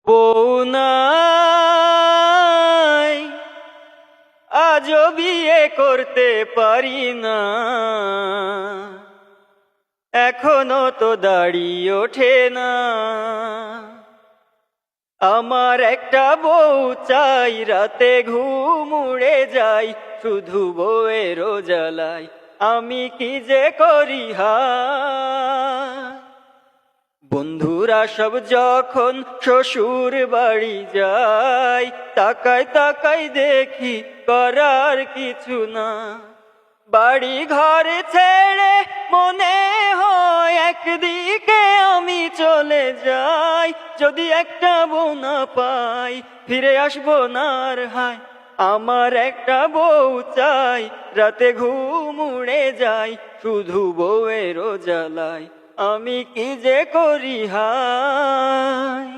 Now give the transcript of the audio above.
বউ নাই, আজও বিয়ে করতে পারি না, এখনো তো দাড়ি ওঠে না। আমার একটা বউ চাই, রাতে ঘুম উড়ে যাই, শুধু বউয়ের জ্বালাই আমি কি যে করি হায়। বন্ধুরা সব যখন শ্বশুর বাড়ি যায়, তাকাই তাকাই দেখি করার কিছু না। বাড়ি ঘর ছেড়ে মনে হয় একদিকে আমি চলে যাই, যদি একটা বউ না পাই ফিরে আসবো না আর হায়। আমার একটা বউ চাই, রাতে ঘুম উড়ে যায়, শুধু বউয়ের জ্বালাই আমি কি যে করি হায়।